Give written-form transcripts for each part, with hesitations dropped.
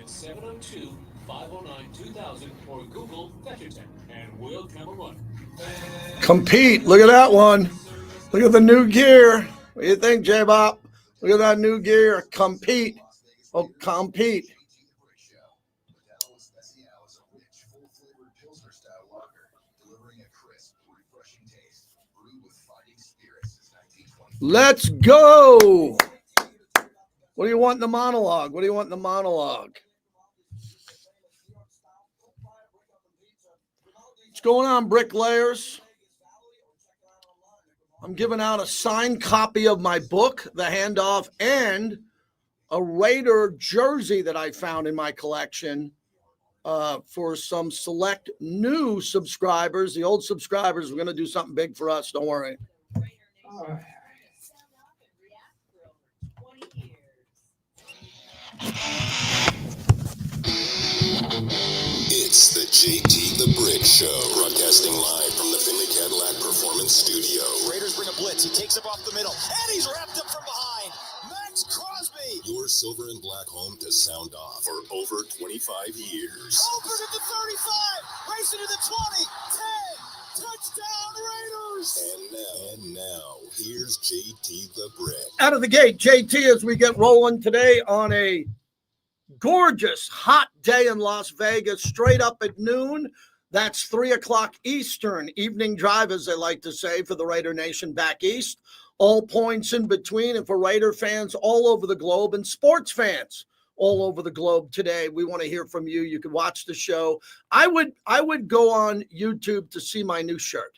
at 702-509-2000 or Google FetcherTech, and we'll come a running. Compete. Look at that one. Look at the new gear. What do you think, J-Bop? Look at that new gear. Compete. Oh, compete. Let's go. What do you want in the monologue? What do you want in the monologue? What's going on, bricklayers? I'm giving out a signed copy of my book, The Handoff, and a Raider jersey that I found in my collection for some select new subscribers. The old subscribers, we're going to do something big for us. Don't worry. It's the JT the Brick Show, broadcasting live from the Finley Cadillac Performance Studio. Raiders bring a blitz. He takes it off the middle, and he's wrapped up from behind. Max Crosby. Your silver and black home to sound off for over 25 years. Over to the 35, racing to the 20, 10, touchdown Raiders. And now, here's JT the Brick. Out of the gate, JT, as we get rolling today on a gorgeous hot day in Las Vegas, straight up at noon. That's 3 o'clock Eastern, evening drive, as they like to say, for the Raider Nation back east. All points in between, and for Raider fans all over the globe and sports fans all over the globe today, we want to hear from you. You can watch the show. I would go on YouTube to see my new shirt.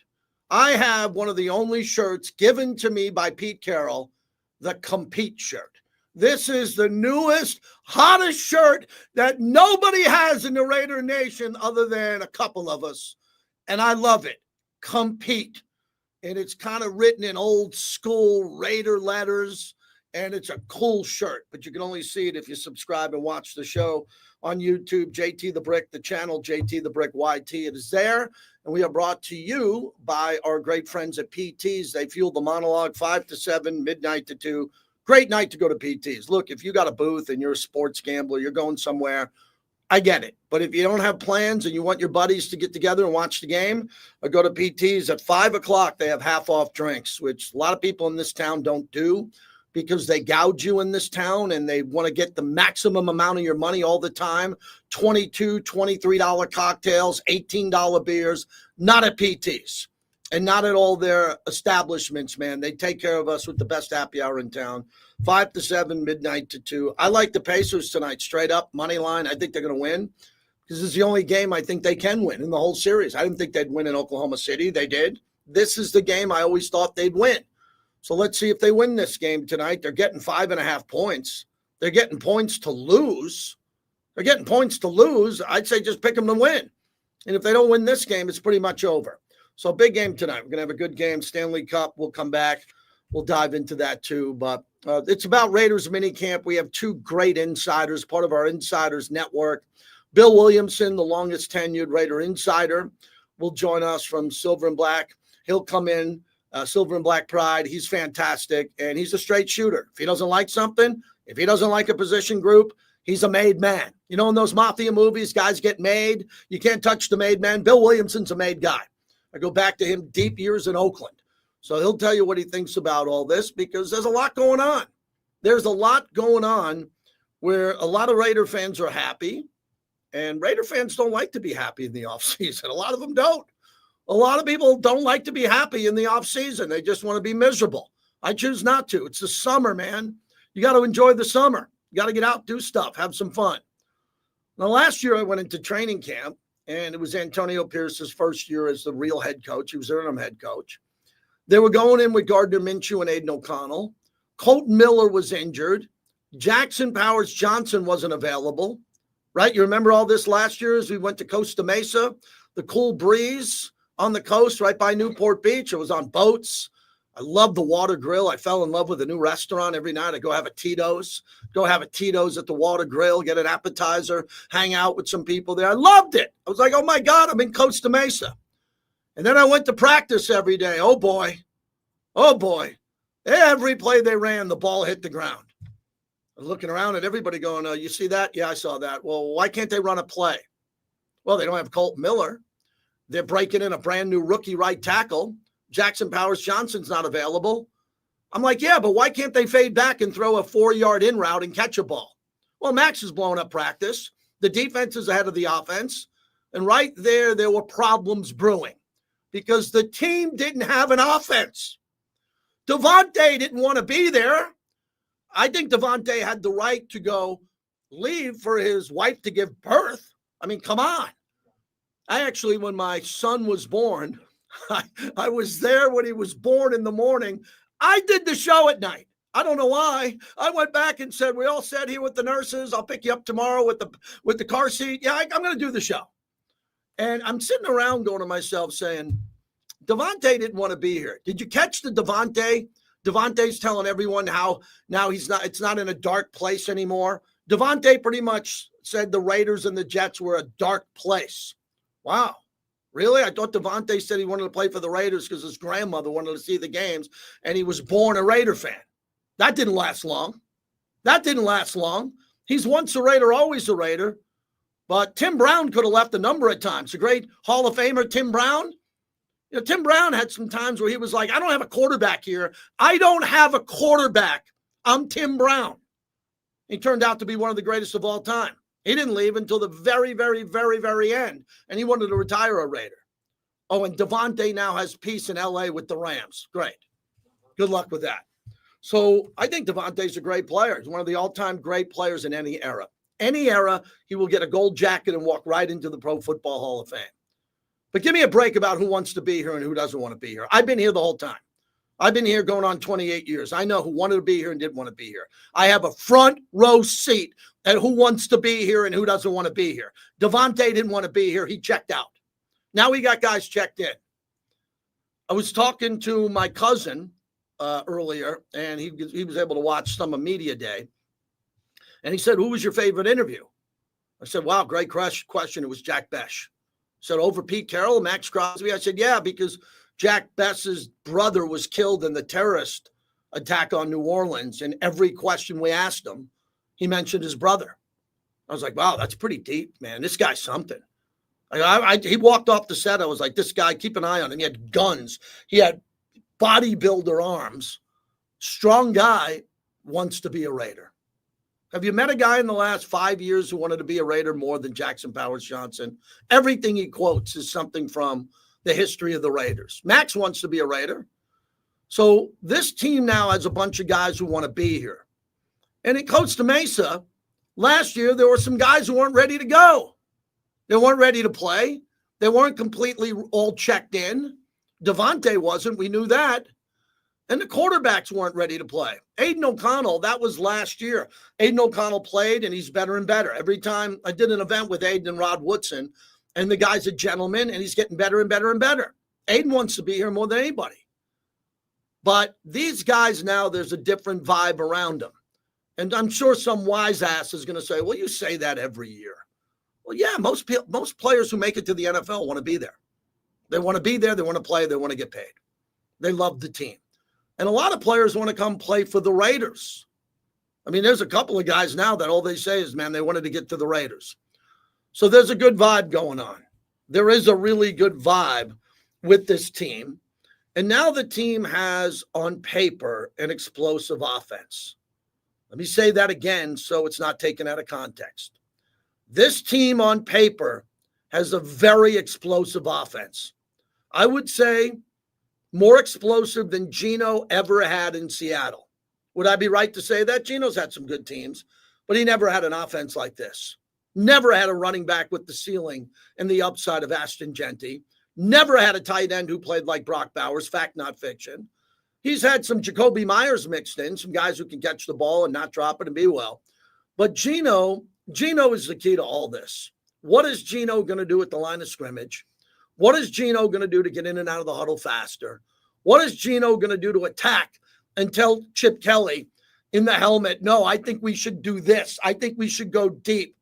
I have one of the only shirts given to me by Pete Carroll, the Compete shirt. This is the newest, hottest shirt that nobody has in the Raider Nation other than a couple of us. And I love it. Compete. And it's kind of written in old school Raider letters. And it's a cool shirt. But you can only see it if you subscribe and watch the show on YouTube. JT the Brick, the channel, JT the Brick YT. It is there. And we are brought to you by our great friends at PTs. They fuel the monologue 5 to 7, midnight to 2. Great night to go to PTs. Look, if you got a booth and you're a sports gambler, you're going somewhere, I get it. But if you don't have plans and you want your buddies to get together and watch the game, go to PTs at 5 o'clock. They have half off drinks, which a lot of people in this town don't do because they gouge you in this town and they want to get the maximum amount of your money all the time. $22, $23 cocktails, $18 beers, not at PTs. And not at all their establishments, man. They take care of us with the best happy hour in town. 5 to 7, midnight to 2. I like the Pacers tonight, straight up, money line. I think they're going to win because this is the only game I think they can win in the whole series. I didn't think they'd win in Oklahoma City. They did. This is the game I always thought they'd win. So let's see if they win this game tonight. They're getting 5.5 points. They're getting points to lose. I'd say just pick them to win. And if they don't win this game, it's pretty much over. So big game tonight. We're going to have a good game. Stanley Cup. We'll come back. We'll dive into that too. But it's about Raiders minicamp. We have two great insiders, part of our insiders network. Bill Williamson, the longest tenured Raider insider, will join us from Silver and Black. He'll come in, Silver and Black Pride. He's fantastic, and he's a straight shooter. If he doesn't like something, if he doesn't like a position group, he's a made man. You know, in those mafia movies, guys get made. You can't touch the made man. Bill Williamson's a made guy. I go back to him deep years in Oakland. So he'll tell you what he thinks about all this because there's a lot going on. There's a lot going on where a lot of Raider fans are happy, and Raider fans don't like to be happy in the offseason. A lot of them don't. A lot of people don't like to be happy in the offseason. They just want to be miserable. I choose not to. It's the summer, man. You got to enjoy the summer. You got to get out, do stuff, have some fun. Now, last year I went into training camp, and it was Antonio Pierce's first year as the real head coach. He was interim head coach. They were going in with Gardner Minshew and Aiden O'Connell. Colton Miller was injured. Jackson Powers Johnson wasn't available, right? You remember all this last year as we went to Costa Mesa, the cool breeze on the coast right by Newport Beach. It was on boats. I love the Water Grill. I fell in love with a new restaurant every night. I go have a Tito's at the Water Grill, get an appetizer, hang out with some people there. I loved it. I was like, oh my God, I'm in Costa Mesa. And then I went to practice every day. Oh boy. Every play they ran, the ball hit the ground. I was looking around at everybody going, you see that? Yeah, I saw that. Well, why can't they run a play? Well, they don't have Colt Miller. They're breaking in a brand new rookie right tackle. Jackson Powers Johnson's not available. I'm like, yeah, but why can't they fade back and throw a 4-yard in route and catch a ball? Well, Max is blowing up practice. The defense is ahead of the offense. And right there were problems brewing because the team didn't have an offense. Devontae didn't want to be there. I think Devontae had the right to go leave for his wife to give birth. I mean, come on. I actually, when my son was born, I was there when he was born in the morning. I did the show at night. I don't know why. I went back and said, we all sat here with the nurses. I'll pick you up tomorrow with the car seat. Yeah, I'm going to do the show. And I'm sitting around going to myself saying, Devontae didn't want to be here. Did you catch the Devontae? Devontae's telling everyone how now it's not in a dark place anymore. Devontae pretty much said the Raiders and the Jets were a dark place. Wow. Really? I thought Devontae said he wanted to play for the Raiders because his grandmother wanted to see the games, and he was born a Raider fan. That didn't last long. He's once a Raider, always a Raider. But Tim Brown could have left a number of times. The great Hall of Famer, Tim Brown. You know, Tim Brown had some times where he was like, I don't have a quarterback here. I don't have a quarterback. I'm Tim Brown. He turned out to be one of the greatest of all time. He didn't leave until the very, very, very, very end, and he wanted to retire a Raider. Oh, and Devontae now has peace in L.A. with the Rams. Great. Good luck with that. So I think Devontae's a great player. He's one of the all-time great players in any era. Any era, he will get a gold jacket and walk right into the Pro Football Hall of Fame. But give me a break about who wants to be here and who doesn't want to be here. I've been here the whole time. I've been here going on 28 years. I know who wanted to be here and didn't want to be here. I have a front row seat at who wants to be here and who doesn't want to be here. Devontae didn't want to be here. He checked out. Now we got guys checked in. I was talking to my cousin earlier, and he was able to watch some of Media Day. And he said, who was your favorite interview? I said, wow, great question. It was Jack Besh. I said, over Pete Carroll, Max Crosby? I said, yeah, because Jack Bess's brother was killed in the terrorist attack on New Orleans. And every question we asked him, he mentioned his brother. I was like, wow, that's pretty deep, man. This guy's something. He walked off the set. I was like, this guy, keep an eye on him. He had guns. He had bodybuilder arms. Strong guy, wants to be a Raider. Have you met a guy in the last 5 years who wanted to be a Raider more than Jackson Powers Johnson? Everything he quotes is something from the history of the Raiders. Max wants to be a Raider. So this team now has a bunch of guys who want to be here. And at Costa Mesa, last year, there were some guys who weren't ready to go. They weren't ready to play. They weren't completely all checked in. Devontae wasn't. We knew that. And the quarterbacks weren't ready to play. Aiden O'Connell, that was last year. Aiden O'Connell played, and he's better and better. Every time I did an event with Aiden and Rod Woodson, and the guy's a gentleman, and he's getting better and better and better. Aiden wants to be here more than anybody. But these guys now, there's a different vibe around them. And I'm sure some wise ass is going to say, well, you say that every year. Well, yeah, most players who make it to the NFL want to be there. They want to be there. They want to play. They want to get paid. They love the team. And a lot of players want to come play for the Raiders. I mean, there's a couple of guys now that all they say is, man, they wanted to get to the Raiders. So there's a good vibe going on. There is a really good vibe with this team. And now the team has, on paper, an explosive offense. Let me say that again so it's not taken out of context. This team on paper has a very explosive offense. I would say more explosive than Geno ever had in Seattle. Would I be right to say that? Geno's had some good teams, but he never had an offense like this. Never had a running back with the ceiling and the upside of Ashton Genty. Never had a tight end who played like Brock Bowers, fact, not fiction. He's had some Jacoby Myers mixed in, some guys who can catch the ball and not drop it and be well. But Geno is the key to all this. What is Geno going to do at the line of scrimmage? What is Geno going to do to get in and out of the huddle faster? What is Geno going to do to attack and tell Chip Kelly in the helmet, no, I think we should do this. I think we should go deep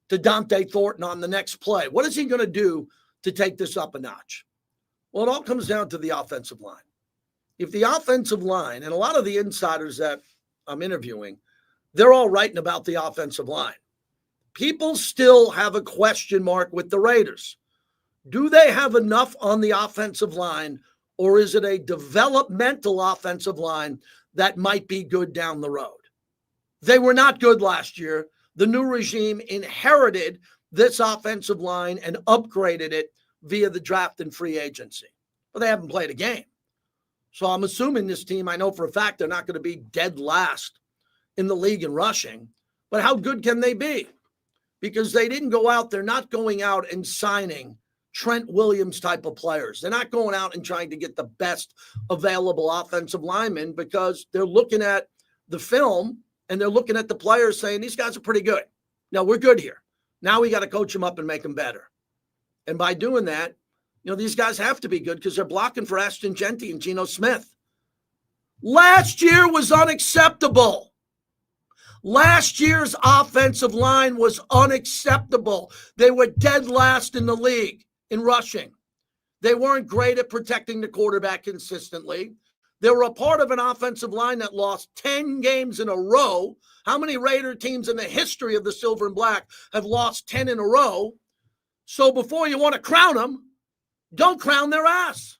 to Dante Thornton on the next play. What is he going to do to take this up a notch? Well, it all comes down to the offensive line. If the offensive line, and a lot of the insiders that I'm interviewing, they're all writing about the offensive line. People still have a question mark with the Raiders. Do they have enough on the offensive line, or is it a developmental offensive line that might be good down the road? They were not good last year. The new regime inherited this offensive line and upgraded it via the draft and free agency. But they haven't played a game. So I'm assuming this team, I know for a fact they're not going to be dead last in the league in rushing. But how good can they be? Because they didn't go out, they're not going out and signing Trent Williams type of players. They're not going out and trying to get the best available offensive linemen, because they're looking at the film and they're looking at the players saying, these guys are pretty good. Now we're good here. Now we got to coach them up and make them better. And by doing that, these guys have to be good because they're blocking for Ashton Jeanty and Geno Smith. Last year was unacceptable. Last year's offensive line was unacceptable. They were dead last in the league in rushing. They weren't great at protecting the quarterback consistently. They were a part of an offensive line that lost 10 games in a row. How many Raider teams in the history of the Silver and Black have lost 10 in a row? So before you want to crown them, don't crown their ass.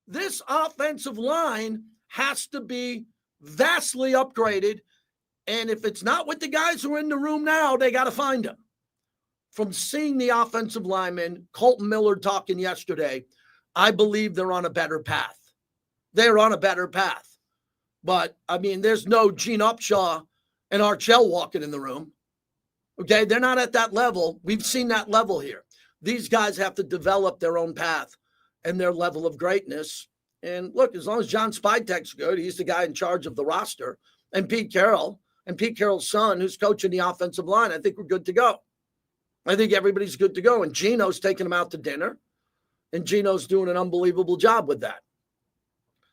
This offensive line has to be vastly upgraded. And if it's not with the guys who are in the room now, they got to find them. From seeing the offensive lineman, Colton Miller talking yesterday, I believe they're on a better path. They're on a better path. But, there's no Gene Upshaw and Archell walking in the room. Okay, they're not at that level. We've seen that level here. These guys have to develop their own path and their level of greatness. And look, as long as John Spytech's good, he's the guy in charge of the roster, and Pete Carroll, and Pete Carroll's son, who's coaching the offensive line, I think we're good to go. I think everybody's good to go. And Geno's taking them out to dinner, and Geno's doing an unbelievable job with that.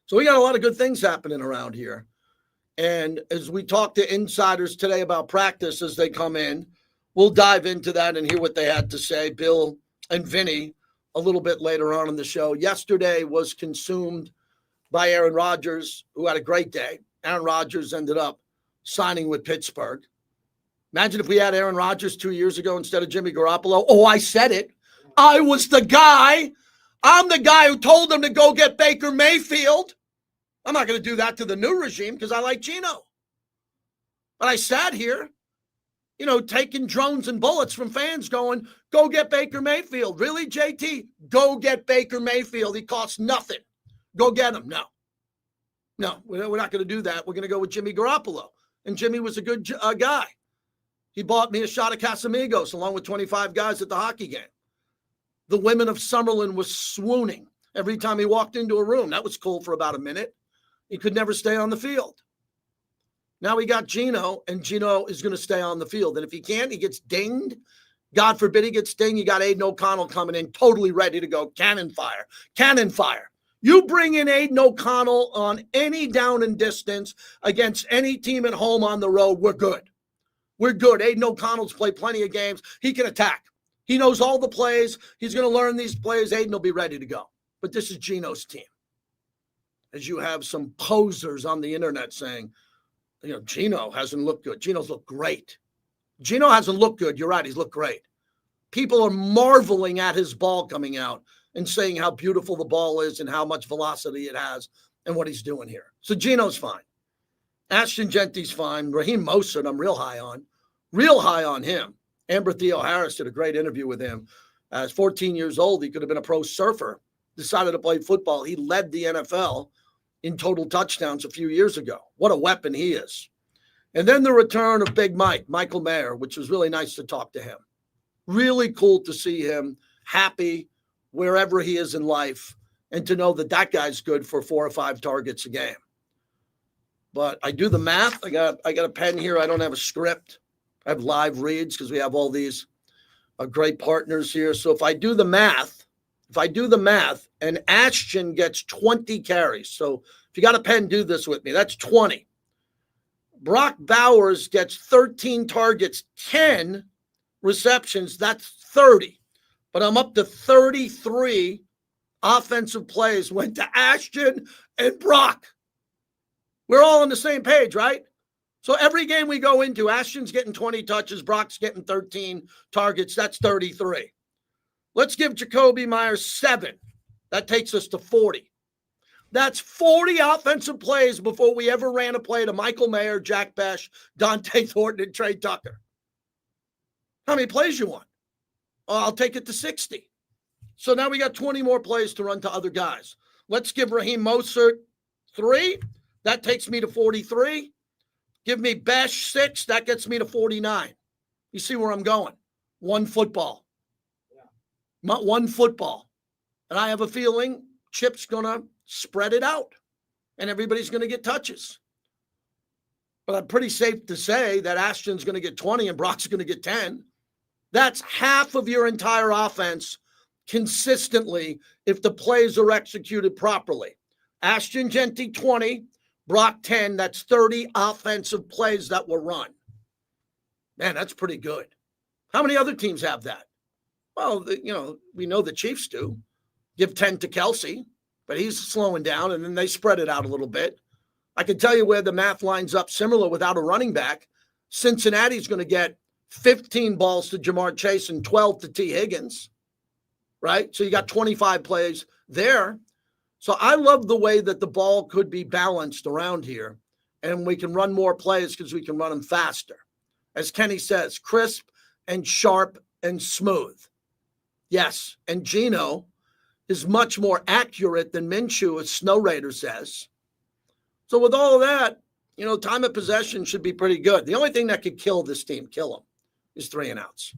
So we got a lot of good things happening around here. And as we talk to insiders today about practice as they come in, we'll dive into that and hear what they had to say, Bill and Vinny, a little bit later on in the show. Yesterday was consumed by Aaron Rodgers, who had a great day. Aaron Rodgers ended up signing with Pittsburgh. Imagine if we had Aaron Rodgers 2 years ago instead of Jimmy Garoppolo. Oh, I said it. I was the guy. I'm the guy who told them to go get Baker Mayfield. I'm not going to do that to the new regime because I like Geno. But I sat here, taking drones and bullets from fans going, go get Baker Mayfield. Really, JT? Go get Baker Mayfield. He costs nothing. Go get him. No, we're not going to do that. We're going to go with Jimmy Garoppolo. And Jimmy was a good guy. He bought me a shot of Casamigos along with 25 guys at the hockey game. The women of Summerlin was swooning every time he walked into a room. That was cool for about a minute. He could never stay on the field. Now we got Geno, and Geno is going to stay on the field. And if he can't, he gets dinged. God forbid he gets dinged. You got Aiden O'Connell coming in totally ready to go. Cannon fire. Cannon fire. You bring in Aiden O'Connell on any down and distance against any team at home on the road, we're good. We're good. Aiden O'Connell's played plenty of games. He can attack. He knows all the plays. He's going to learn these plays. Aiden will be ready to go. But this is Geno's team. As you have some posers on the internet saying, Geno hasn't looked good. Geno's looked great. Geno hasn't looked good. You're right. He's looked great. People are marveling at his ball coming out and saying how beautiful the ball is and how much velocity it has and what he's doing here. So Geno's fine. Ashton Jeanty's fine. Raheem Mostert, I'm real high on him. Amber Theo Harris did a great interview with him. At 14 years old, he could have been a pro surfer, decided to play football. He led the NFL in total touchdowns a few years ago. What a weapon he is. And then the return of Big Mike, Michael Mayer, which was really nice to talk to him. Really cool to see him happy wherever he is in life and to know that that guy's good for 4 or 5 targets a game. But I do the math. I got a pen here. I don't have a script. I have live reads because we have all these great partners here. So if I do the math, and Ashton gets 20 carries. So if you got a pen, do this with me. That's 20. Brock Bowers gets 13 targets, 10 receptions. That's 30. But I'm up to 33 offensive plays went to Ashton and Brock. We're all on the same page, right? So every game we go into, Ashton's getting 20 touches, Brock's getting 13 targets. That's 33. Let's give Jacoby Myers 7. That takes us to 40. That's 40 offensive plays before we ever ran a play to Michael Mayer, Jack Besh, Dante Thornton, and Trey Tucker. How many plays you want? Oh, I'll take it to 60. So now we got 20 more plays to run to other guys. Let's give Raheem Mostert 3. That takes me to 43. Give me Besh 6. That gets me to 49. You see where I'm going? One football. Yeah. One football. And I have a feeling Chip's going to spread it out, and everybody's going to get touches. But I'm pretty safe to say that Ashton's going to get 20 and Brock's going to get 10. That's half of your entire offense consistently if the plays are executed properly. Ashton Genty 20, Brock 10. That's 30 offensive plays that were run. Man, that's pretty good. How many other teams have that? Well, we know the Chiefs do. Give 10 to Kelsey, but he's slowing down, and then they spread it out a little bit. I can tell you where the math lines up similar without a running back. Cincinnati's going to get 15 balls to Jamar Chase and 12 to T. Higgins, right? So you got 25 plays there. So I love the way that the ball could be balanced around here, and we can run more plays because we can run them faster. As Kenny says, crisp and sharp and smooth. Yes, and Geno is much more accurate than Minshew, as Snow Raider says. So with all of that, time of possession should be pretty good. The only thing that could kill this team, is 3 and outs.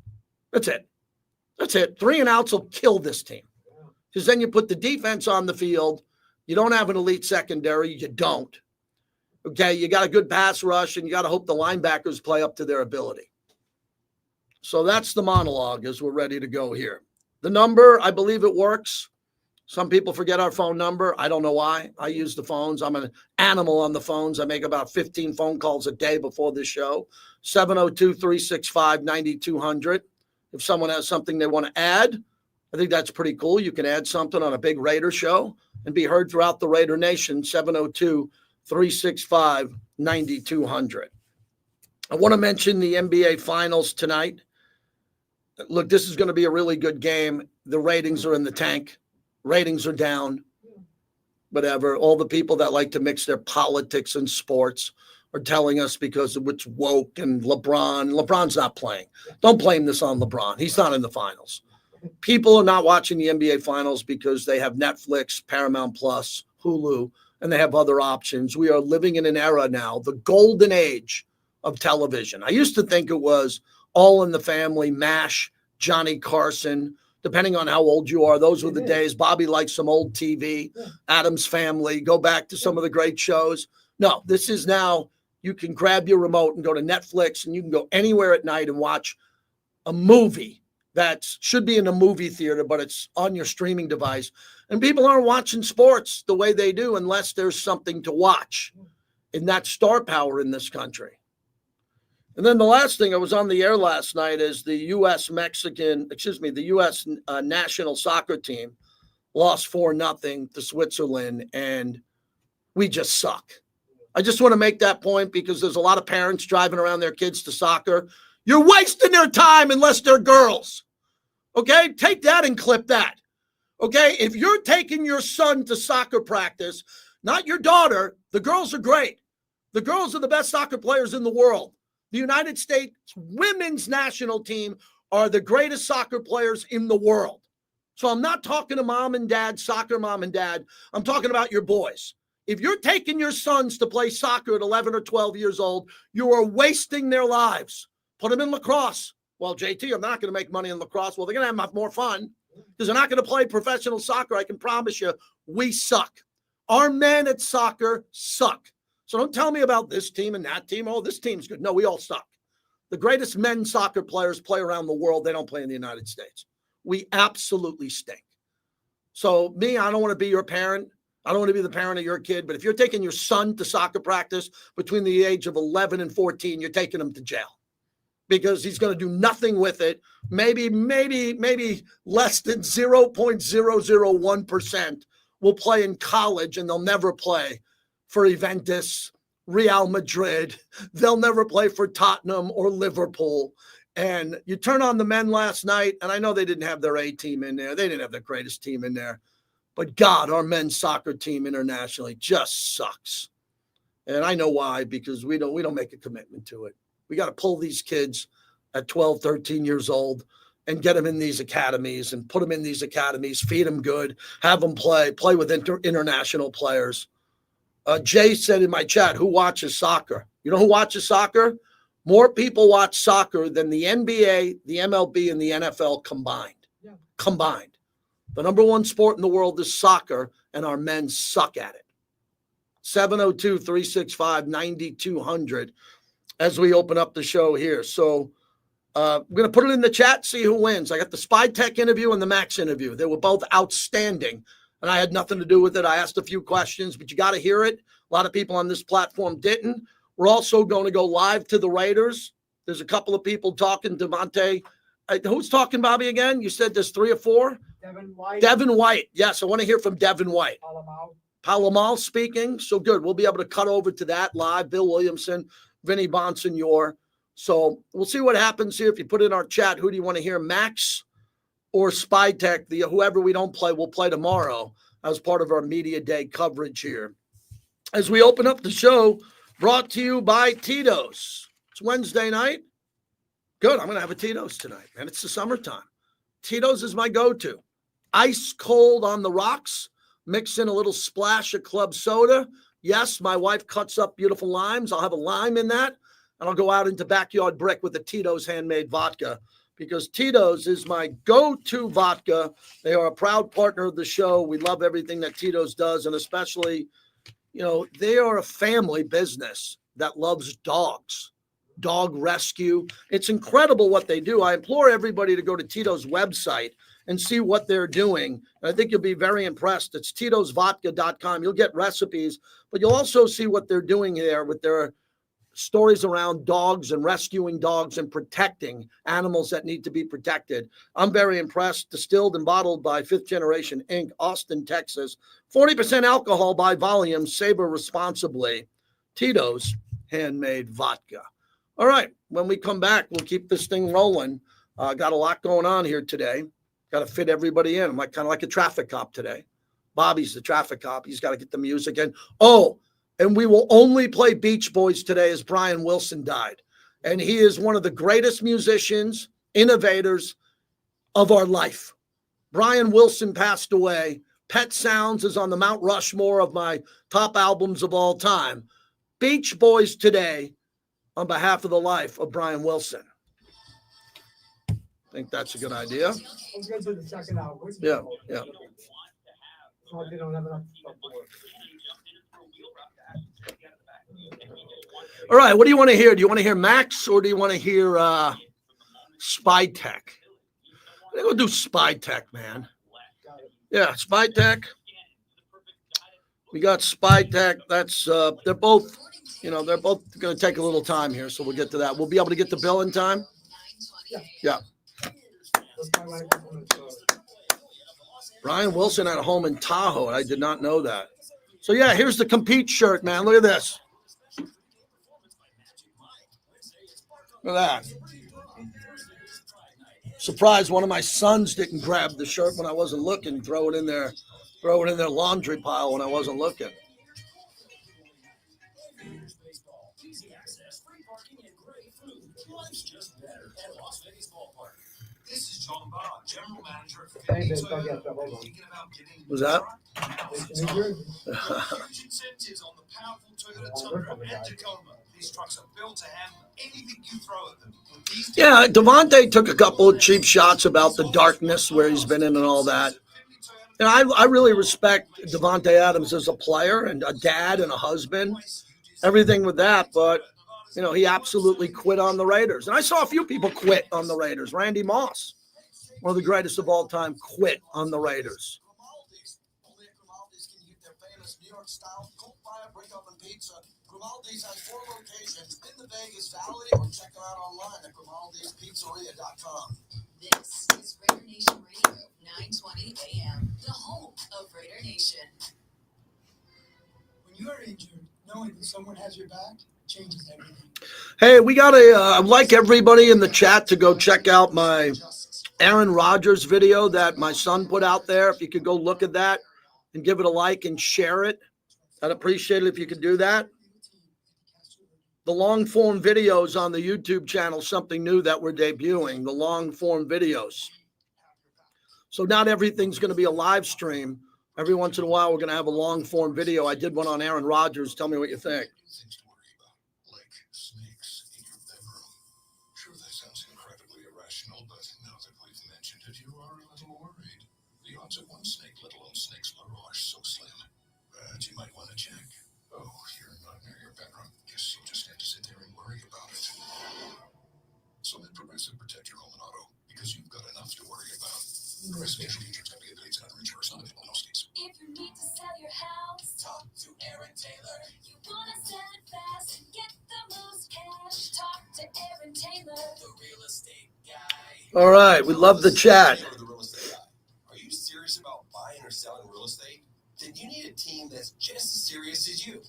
That's it. 3 and outs will kill this team. Because then you put the defense on the field. You don't have an elite secondary. You don't. Okay, you got a good pass rush, and you got to hope the linebackers play up to their ability. So that's the monologue as we're ready to go here. The number, I believe it works. Some people forget our phone number. I don't know why. I use the phones. I'm an animal on the phones. I make about 15 phone calls a day before this show. 702-365-9200. If someone has something they want to add, I think that's pretty cool. You can add something on a big Raider show and be heard throughout the Raider Nation. 702-365-9200. I want to mention the NBA Finals tonight. Look, this is going to be a really good game. The ratings are in the tank. Ratings are down, whatever. All the people that like to mix their politics and sports are telling us because of it's woke and LeBron. LeBron's not playing. Don't blame this on LeBron. He's not in the finals. People are not watching the NBA Finals because they have Netflix, Paramount Plus, Hulu, and they have other options. We are living in an era now, the golden age of television. I used to think it was All in the Family, MASH, Johnny Carson. Depending on how old you are, those were the days. Bobby likes some old TV, Addams Family, go back to some of the great shows. No, this is now, you can grab your remote and go to Netflix, and you can go anywhere at night and watch a movie that should be in a movie theater, but it's on your streaming device. And people aren't watching sports the way they do unless there's something to watch. And that's star power in this country. And then the last thing, I was on the air last night, is the U.S. national soccer team lost 4-0 to Switzerland, and we just suck. I just want to make that point because there's a lot of parents driving around their kids to soccer. You're wasting their time unless they're girls. Okay? Take that and clip that. Okay? If you're taking your son to soccer practice, not your daughter, the girls are great. The girls are the best soccer players in the world. The United States women's national team are the greatest soccer players in the world. So I'm not talking to mom and dad, soccer mom and dad. I'm talking about your boys. If you're taking your sons to play soccer at 11 or 12 years old, you are wasting their lives. Put them in lacrosse. Well, JT, I'm not going to make money in lacrosse. Well, they're going to have more fun because they're not going to play professional soccer. I can promise you, we suck. Our men at soccer suck. So don't tell me about this team and that team. Oh, this team's good. No, we all suck. The greatest men's soccer players play around the world. They don't play in the United States. We absolutely stink. So me, I don't want to be your parent. I don't want to be the parent of your kid. But if you're taking your son to soccer practice between the age of 11 and 14, you're taking him to jail because he's going to do nothing with it. Maybe less than 0.001% will play in college, and they'll never play for Juventus Real Madrid. They'll never play for Tottenham or Liverpool. And you turn on the men last night, and I know they didn't have their A team in there. They didn't have the greatest team in there. But God, our men's soccer team internationally just sucks. And I know why, because we don't make a commitment to it. We got to pull these kids at 12, 13 years old and get them in these academies and put them in these academies, feed them good, have them play with international players. Jay said in my chat, who watches soccer? You know who watches soccer? More people watch soccer than the NBA, the MLB, and the NFL combined. Yeah. Combined. The number one sport in the world is soccer, and our men suck at it. 702-365-9200 as we open up the show here. So we're going to put it in the chat, see who wins. I got the Spytech interview and the Max interview. They were both outstanding, and I had nothing to do with it. I asked a few questions, but you got to hear it. A lot of people on this platform didn't. We're also going to go live to the Raiders. There's a couple of people talking. Devontae. Who's talking, Bobby, again? You said there's 3 or 4? Devin White. Devin White. Yes, I want to hear from Devin White. Palomal speaking. So good. We'll be able to cut over to that live. Bill Williamson, Vinny Bonsignor. So we'll see what happens here. If you put in our chat, who do you want to hear, Max or Spytech? Whoever we don't play, we'll play tomorrow as part of our media day coverage here. As we open up the show, brought to you by Tito's. It's Wednesday night. Good. I'm going to have a Tito's tonight, man. It's the summertime. Tito's is my go-to. Ice cold on the rocks. Mix in a little splash of club soda. Yes, my wife cuts up beautiful limes. I'll have a lime in that, and I'll go out into Backyard Brick with the Tito's handmade vodka, because Tito's is my go-to vodka. They are a proud partner of the show. We love everything that Tito's does, and especially, they are a family business that loves dogs, dog rescue. It's incredible what they do. I implore everybody to go to Tito's website and see what they're doing. And I think you'll be very impressed. It's titosvodka.com. You'll get recipes, but you'll also see what they're doing there with their stories around dogs and rescuing dogs and protecting animals that need to be protected. I'm very impressed. Distilled and bottled by Fifth Generation Inc., Austin, Texas. 40% alcohol by volume. Savor responsibly. Tito's handmade vodka. All right. When we come back, we'll keep this thing rolling. Got a lot going on here today. Got to fit everybody in. I'm kind of like a traffic cop today. Bobby's the traffic cop. He's got to get the music in. Oh, and we will only play Beach Boys today as Brian Wilson died. And he is one of the greatest musicians, innovators of our life. Brian Wilson passed away. Pet Sounds is on the Mount Rushmore of my top albums of all time. Beach Boys today on behalf of the life of Brian Wilson. I think that's a good idea. Let's go to the second album. Yeah. Oh, they don't have enough stuff for it. All right, what do you want to hear? Do you want to hear Max or do you want to hear Spytech? I think we'll do Spytech, man. Yeah, Spytech. We got Spytech. That's they're both going to take a little time here, so we'll get to that. We'll be able to get the bill in time. Yeah. Brian Wilson at home in Tahoe. I did not know that. So yeah, here's the Compete shirt, man. Look at this. Look at that. Surprised one of my sons didn't grab the shirt when I wasn't looking, throw it in their laundry pile when I wasn't looking. This is John Barr, General Manager of Was that? Incentives on the powerful Toyota Tundra and Tacoma. These trucks are built to handle anything you throw at them. Yeah, Devontae took a couple of cheap shots about the darkness where he's been in and all that. And I really respect Devontae Adams as a player and a dad and a husband, everything with that. But, he absolutely quit on the Raiders. And I saw a few people quit on the Raiders. Randy Moss, one of the greatest of all time, quit on the Raiders. Grimaldi's has 4 locations in the Vegas Valley, or check them out online at Grimaldi'sPizzeria.com. This is Raider Nation Radio, 920 AM, the home of Raider Nation. When you are injured, Knowing that someone has your back changes everything. Hey, we got I'd like everybody in the chat to go check out my Aaron Rodgers video that my son put out there. If you could go look at that and give it a like and share it, I'd appreciate it if you could do that. The long form videos on the YouTube channel, something new that we're debuting, the long form videos. So not everything's going to be a live stream. Every once in a while, we're going to have a long form video. I did one on Aaron Rodgers. Tell me what you think. Things to worry about, like snakes in your bedroom. Sure, that sounds incredibly irrational, but now that we've mentioned it, you are a little worried. The odds of one snake, let alone snakes plural, are so slim. But you might want to check. Oh, you're not near your bedroom. Guess you just have to sit there and worry about it. So let Progressive protect your home and auto, because you've got enough to worry about. Progressive Casualty Insurance Company affiliates and other insurers, not available in all states. If you need to sell your house, Talk to Aaron Taylor. you want to sell it fast and get the most cash, talk to Aaron Taylor. The real estate guy. All right. We love the chat. The real estate guy. Are you serious about buying or selling real estate? Then you need a team that's just as serious as you.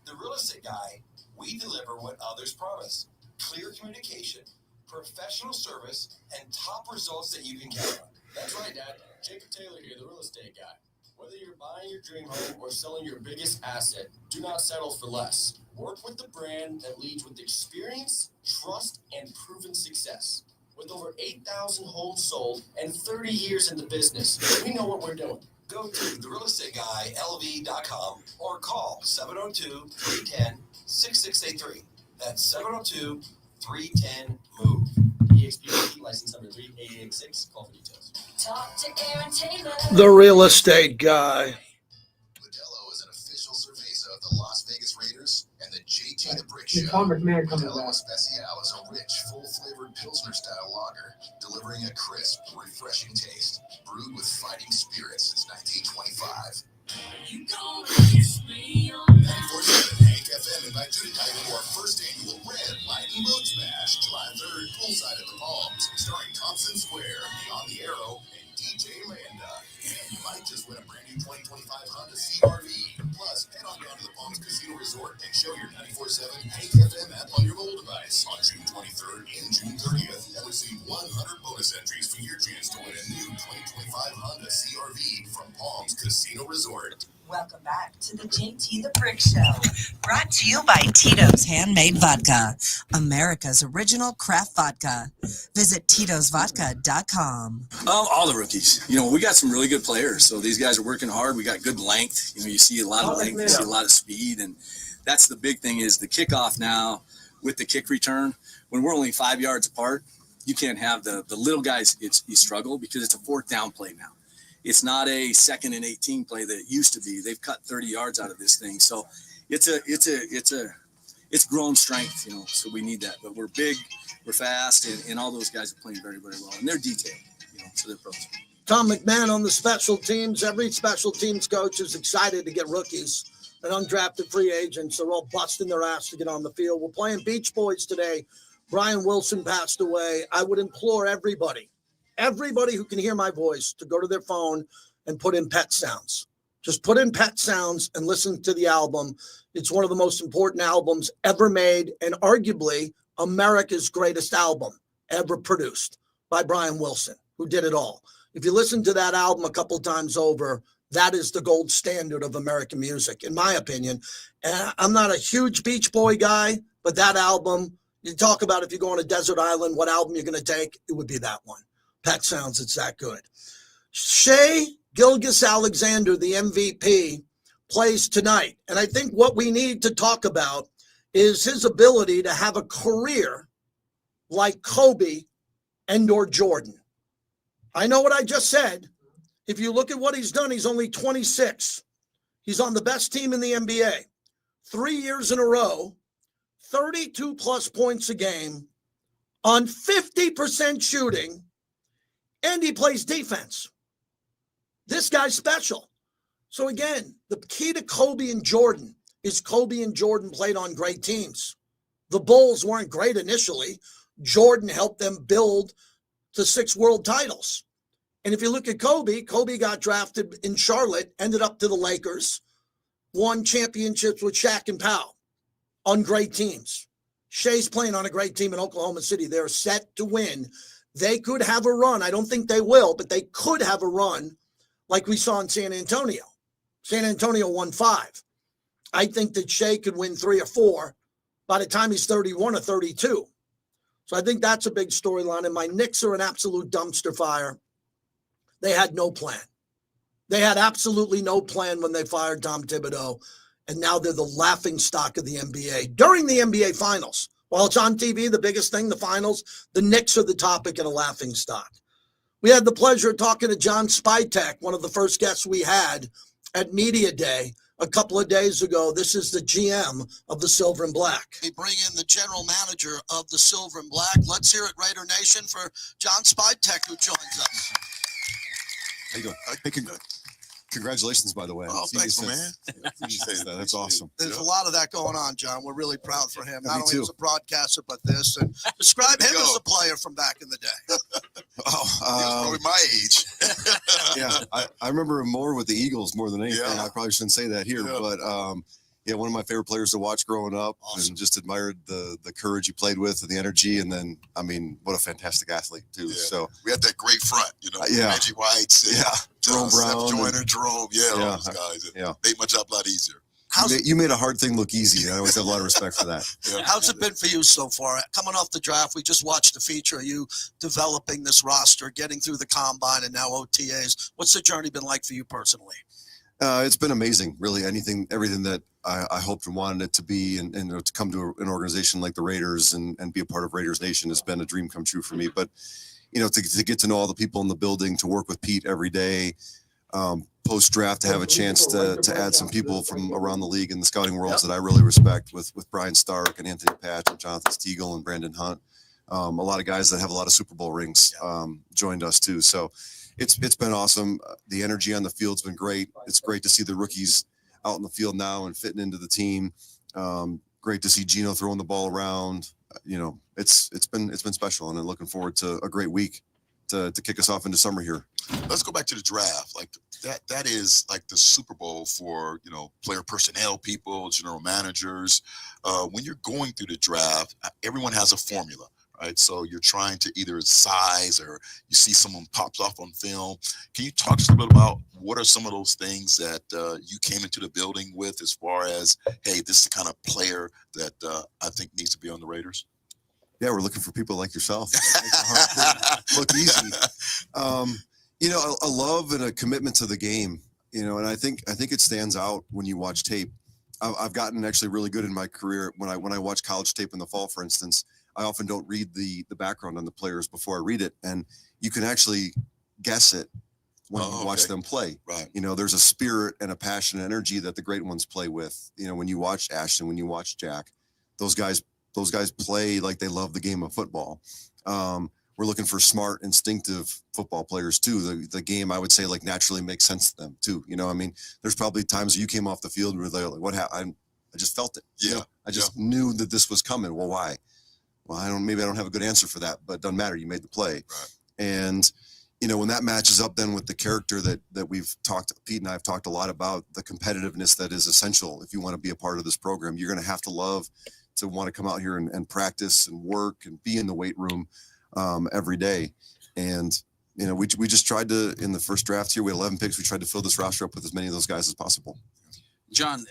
The real estate guy, we deliver what others promise. Clear communication, professional service, and top results that you can count on. That's right, Dad. Jacob Taylor here, the real estate guy. Whether you're buying your dream home or selling your biggest asset, do not settle for less. Work with the brand that leads with experience, trust, and proven success. With over 8,000 homes sold and 30 years in the business, we know what we're doing. Go to therealestateguylv.com or call 702-310-6683. That's 702-310-MOVE. EXP license number 3886. Call for details. Talk to Aaron Taylor. The real estate guy. Modelo is an official cerveza of the Las Vegas Raiders and the JT the Brick Show. Tom McMahon coming Modelo back. Especial is a rich, full-flavored Pilsner-style lager, delivering a crisp, refreshing taste. Brewed with fighting spirit since 1925. You gonna kiss me on 947 Hank FM invites you tonight to our first annual Red Lightning Boat Smash, July 3rd, poolside at the Palms, starring Thompson Square, Beyond the Arrow, and DJ Landa. And you might just win a brand new 2025 Honda CRV. Plus, head on down to the Palms Casino Resort and show your 947 Hank FM app on your mobile device on June 23rd and June 30th. And receive 100 bonus entries for your chance to win a new 2025 Honda CRV from Palms Casino Resort. Welcome back to the JT the Brick Show, brought to you by Tito's Handmade Vodka, America's original craft vodka. Visit titosvodka.com. All the rookies. You know, we got some really good players, so these guys are working hard. We got good length. You know, you see a lot of length, you see a lot of speed, and that's the big thing is the kickoff now with the kick return. When we're only 5 yards apart, you can't have the little guys. You struggle because it's a fourth down play now. It's not a 2nd and 18 play that it used to be. They've cut 30 yards out of this thing. So it's grown strength, you know, so we need that. But we're big, we're fast, and all those guys are playing very, very well. And they're detailed, you know, so they're pros. Tom McMahon on the special teams. Every special teams coach is excited to get rookies and undrafted free agents. They're all busting their ass to get on the field. We're playing Beach Boys today. Brian Wilson passed away. I would implore everybody who can hear my voice to go to their phone and put in Pet Sounds. Just put in Pet Sounds and listen to the album. It's one of the most important albums ever made and arguably America's greatest album ever produced by Brian Wilson, who did it all. If you listen to that album a couple times over, that is the gold standard of American music, in my opinion. And I'm not a huge Beach Boy guy, but that album, you talk about if you go on a desert island, what album you're going to take, it would be that one. Pet Sounds, it's that good. Shea Gilgeous-Alexander, the MVP, plays tonight. And I think what we need to talk about is his ability to have a career like Kobe and or Jordan. I know what I just said. If you look at what he's done, he's only 26. He's on the best team in the NBA. 3 years in a row, 32-plus points a game, on 50% shooting, and he plays defense. This guy's special. So again, the key to Kobe and Jordan is Kobe and Jordan played on great teams. The Bulls weren't great initially. Jordan helped them build to 6 world titles. And if you look at Kobe got drafted in Charlotte, ended up to the Lakers. won championships with Shaq and Powell on great teams. Shea's playing on a great team in Oklahoma City. They're set to win. They could have a run. I don't think they will, but they could have a run like we saw in San Antonio. San Antonio won 5. I think that Shea could win 3 or 4 by the time he's 31 or 32. So I think that's a big storyline. And my Knicks are an absolute dumpster fire. They had no plan. They had absolutely no plan when they fired Tom Thibodeau. And now they're the laughing stock of the NBA. During the NBA Finals, while it's on TV, the biggest thing, the Finals, the Knicks are the topic and a laughing stock. We had the pleasure of talking to John Spytech, one of the first guests we had at Media Day a couple of days ago. This is the GM of the Silver and Black. We bring in the general manager of the Silver and Black. Let's hear it, Raider Nation, for John Spytech, who joins us. How you doing? Hey, congratulations, by the way. Oh, thanks, man. That's awesome. There's a lot of that going on, John. We're really proud for him. Not me only too. as a broadcaster, but this. And describe him as a player from back in the day. Probably my age. Yeah, I remember him more with the Eagles more than anything. Yeah. I probably shouldn't say that here, Yeah. but yeah, one of my favorite players to watch growing up, and just admired the courage he played with and the energy. And then, I mean, what a fantastic athlete too. Yeah. So We had that great front, yeah. Reggie White, Jerome Brown, Joyner, Jerome, all Yeah. those guys. Yeah. Made my job a lot easier. you made a hard thing look easy. I always have a lot of respect for that. How's it been for you so far? Coming off the draft, we just watched the feature of you developing this roster, getting through the combine, and now OTAs. What's the journey been like for you personally? It's been amazing, really. Everything that I hoped and wanted it to be, and to come to an organization like the Raiders and be a part of Raiders Nation has been a dream come true for me. But, to get to know all the people in the building, to work with Pete every day, post-draft, to have a chance to add some people from around the league and the scouting worlds that I really respect with Brian Stark and Anthony Patch and Jonathan Stiegel and Brandon Hunt. A lot of guys that have a lot of Super Bowl rings joined us too. So it's been awesome. The energy on the field's been great. It's great to see the rookies out in the field now and fitting into the team. Great to see Gino throwing the ball around. It's been special, and I'm looking forward to a great week to kick us off into summer here. Let's go back to the draft. Like that is like the Super Bowl for, player personnel people, general managers. When you're going through the draft, everyone has a formula, right? So you're trying to either size or you see someone pops off on film. Can you talk to us a little bit about what are some of those things that you came into the building with as far as, hey, this is the kind of player that I think needs to be on the Raiders? Yeah, we're looking for people like yourself. Look easy. A love and a commitment to the game, and I think it stands out when you watch tape. I've gotten actually really good in my career when I watch college tape in the fall, for instance. I often don't read the background on the players before I read it, and you can actually guess it when you watch them play. Right. There's a spirit and a passion and energy that the great ones play with. When you watch Ashton, when you watch Jack, those guys play like they love the game of football. We're looking for smart, instinctive football players too. The game, I would say, like naturally makes sense to them too. There's probably times you came off the field where they're like, "What happened?" I just felt it. Yeah. I just knew that this was coming. Well, why? Well, maybe I don't have a good answer for that, but it doesn't matter. You made the play. Right. And, when that matches up then with the character that we've talked, Pete and I have talked a lot about, the competitiveness that is essential. If you want to be a part of this program, you're going to have to love to want to come out here and practice and work and be in the weight room every day. And, we just tried to, in the first draft here, we had 11 picks. We tried to fill this roster up with as many of those guys as possible. John,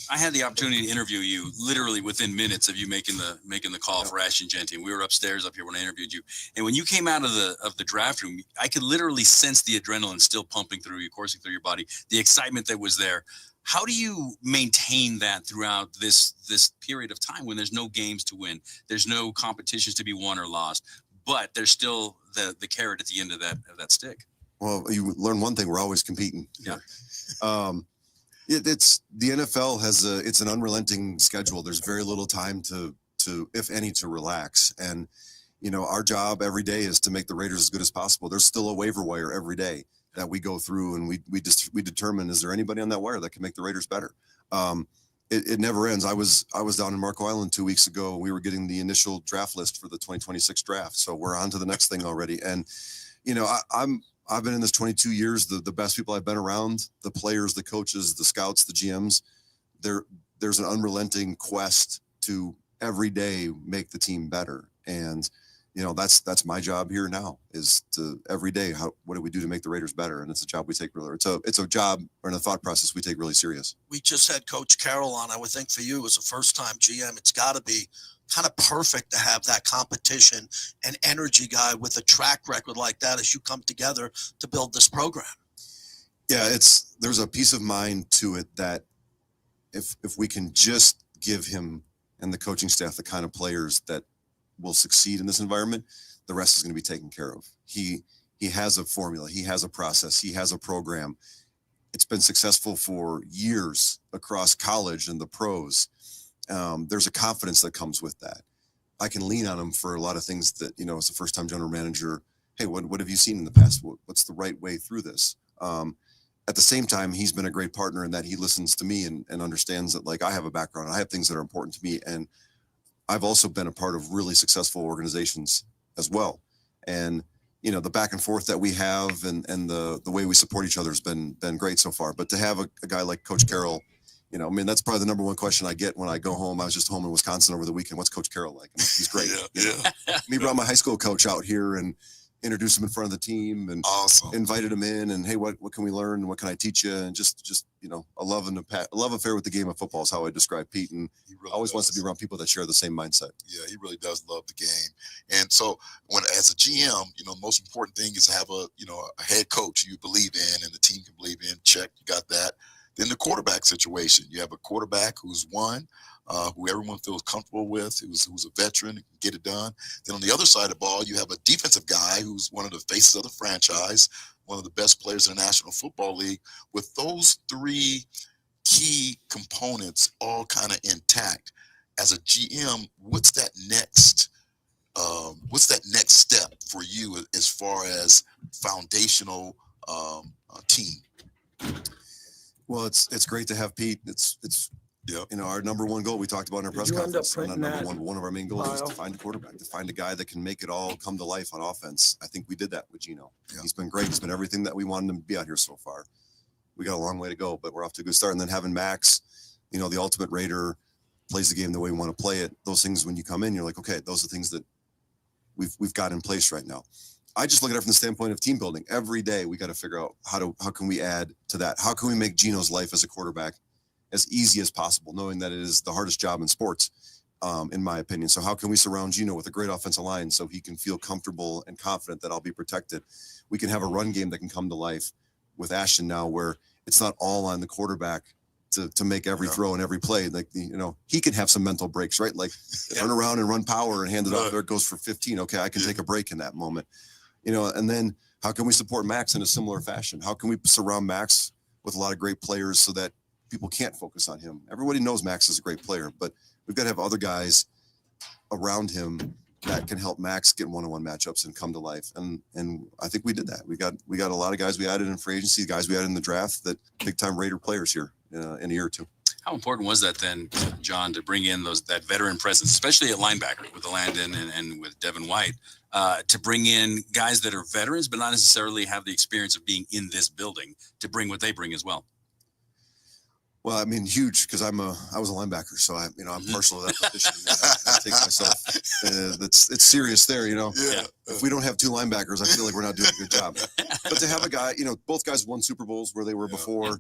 I had the opportunity to interview you literally within minutes of you making the call for Ashton Genty. We were upstairs up here when I interviewed you. And when you came out of the draft room, I could literally sense the adrenaline still pumping through you, coursing through your body, the excitement that was there. How do you maintain that throughout this period of time when there's no games to win, there's no competitions to be won or lost, but there's still the carrot at the end of that stick? Well, you learn one thing: we're always competing. Yeah. It's the NFL it's an unrelenting schedule. There's very little time to if any, to relax. And, our job every day is to make the Raiders as good as possible. There's still a waiver wire every day that we go through, and we determine, is there anybody on that wire that can make the Raiders better? It never ends. I was down in Marco Island 2 weeks ago. We were getting the initial draft list for the 2026 draft. So we're on to the next thing already. And, I've been in this 22 years. The best people I've been around, the players, the coaches, the scouts, the GMs, there's an unrelenting quest to every day make the team better. And, that's my job here now, is to every day, what do we do to make the Raiders better? And it's a job we take really, it's a job or a thought process we take really serious. We just had Coach Carroll on. I would think for you as a first-time GM, it's got to be kind of perfect to have that competition and energy guy with a track record like that as you come together to build this program. Yeah, there's a peace of mind to it that if we can just give him and the coaching staff the kind of players that will succeed in this environment, the rest is going to be taken care of. He has a formula, he has a process, he has a program. It's been successful for years across college and the pros. There's a confidence that comes with that. I can lean on him for a lot of things that, as a first-time general manager, hey, what have you seen in the past? What's the right way through this? At the same time, he's been a great partner in that he listens to me and understands that, like, I have a background. I have things that are important to me. And I've also been a part of really successful organizations as well. And, the back and forth that we have and the way we support each other has been great so far. But to have a guy like Coach Carroll, that's probably the number one question I get when I go home. I was just home in Wisconsin over the weekend. What's Coach Carroll like? He's great. He brought my high school coach out here and introduced him in front of the team and invited him in and, hey, what can we learn? What can I teach you? And just a love affair with the game of football is how I describe Pete. And he really always wants to be around people that share the same mindset. Yeah, he really does love the game. And so as a GM, the most important thing is to have a head coach you believe in and the team can believe in. Check, you got that. Then the quarterback situation. You have a quarterback who's won, who everyone feels comfortable with, who's a veteran, can get it done. Then on the other side of the ball, you have a defensive guy who's one of the faces of the franchise, one of the best players in the National Football League. With those three key components all kind of intact, as a GM, what's that next step for you as far as foundational team? Well, it's great to have Pete. It's our number one goal we talked about in our press conference. One of our main goals is to find a quarterback, to find a guy that can make it all come to life on offense. I think we did that with Gino. Yeah. He's been great. He's been everything that we wanted him to be out here so far. We got a long way to go, but we're off to a good start. And then having Max, the ultimate Raider, plays the game the way we want to play it. Those things, when you come in, you're like, okay, those are things that we've got in place right now. I just look at it from the standpoint of team building. Every day we got to figure out how can we add to that? How can we make Gino's life as a quarterback as easy as possible, knowing that it is the hardest job in sports, in my opinion. So how can we surround Gino with a great offensive line so he can feel comfortable and confident that I'll be protected? We can have a run game that can come to life with Ashton now, where it's not all on the quarterback to make every throw and every play. Like, he can have some mental breaks, right? Like turn around and run power and hand it off. There it goes for 15. Okay, I can take a break in that moment. And then how can we support Max in a similar fashion? How can we surround Max with a lot of great players so that people can't focus on him? Everybody knows Max is a great player, but we've got to have other guys around him that can help Max get one-on-one matchups and come to life. And I think we did that. We got a lot of guys we added in free agency, guys we added in the draft, that big-time Raider players here in a year or two. How important was that then, John, to bring in that veteran presence, especially at linebacker with Landon and with Devin White, to bring in guys that are veterans but not necessarily have the experience of being in this building, to bring what they bring as well? Well, I mean, huge, because I was a linebacker, so I'm partial to that position. I take myself. It's serious there, Yeah. If we don't have two linebackers, I feel like we're not doing a good job. But to have a guy, both guys won Super Bowls where they were before,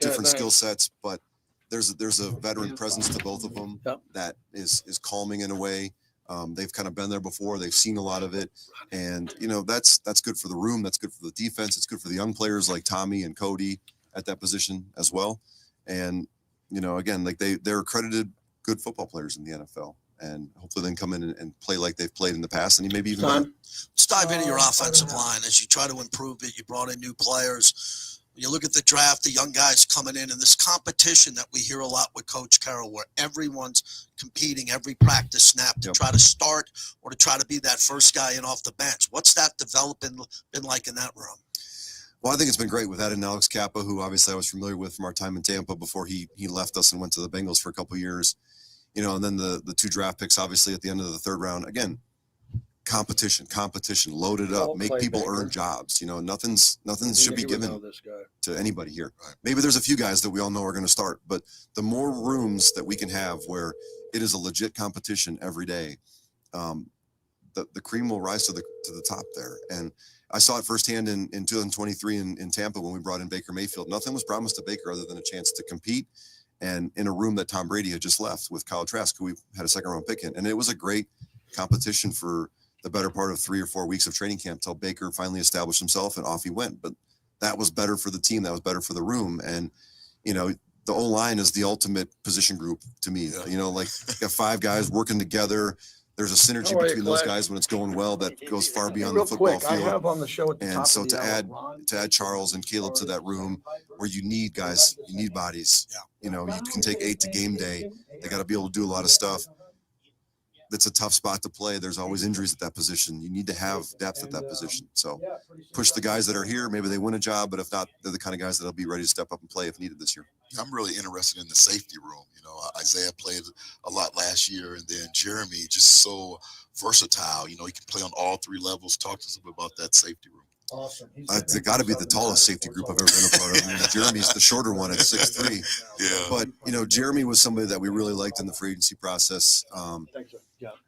different skill sets, but there's a veteran presence to both of them that is calming in a way. They've kind of been there before. They've seen a lot of it, and that's good for the room. That's good for the defense. It's good for the young players like Tommy and Cody at that position as well. And again, like they're accredited good football players in the NFL, and hopefully they can come in and play like they've played in the past, and maybe even better. Let's dive into your offensive line as you try to improve it. You brought in new players. You look at the draft, the young guys coming in, and this competition that we hear a lot with Coach Carroll, where everyone's competing every practice snap to try to start or to try to be that first guy in off the bench. What's that development been like in that room? Well, I think it's been great with that and Alex Kappa, who obviously I was familiar with from our time in Tampa before he left us and went to the Bengals for a couple of years. And then the two draft picks, obviously, at the end of the third round. Again, competition, load it up, Ball make play, people Baker. earn jobs. You know, nothing should be He would know given this guy. to anybody here. Maybe there's a few guys that we all know are going to start, but the more rooms that we can have where it is a legit competition every day, the cream will rise to the top there. And I saw it firsthand in 2023 in Tampa when we brought in Baker Mayfield. Nothing was promised to Baker other than a chance to compete, and in a room that Tom Brady had just left with Kyle Trask, who we had a second round pick in. And it was a great competition for the better part of 3 or 4 weeks of training camp till Baker finally established himself and off he went. But that was better for the team. That was better for the room. And, you know, the O-line is the ultimate position group to me. Yeah. You know, like you got 5 guys working together. There's a synergy between those guys when it's going well that goes far beyond the football field. I have on the show at the and top so of the to add Charles and Caleb to that room where you need guys, you need bodies. Yeah. You know, you can take 8 to game day. They got to be able to do a lot of stuff. That's a tough spot to play. There's always injuries at that position. You need to have depth at that position. So push the guys that are here. Maybe they win a job, but if not, they're the kind of guys that'll be ready to step up and play if needed this year. I'm really interested in the safety room. You know, Isaiah played a lot last year, and then Jeremy just so versatile. You know, he can play on all 3 levels. Talk to us about that safety room. Awesome. They got to be the tallest safety group I've ever been a part of. I mean, Jeremy's the shorter one at 6'3". Yeah. But, you know, Jeremy was somebody that we really liked in the free agency process.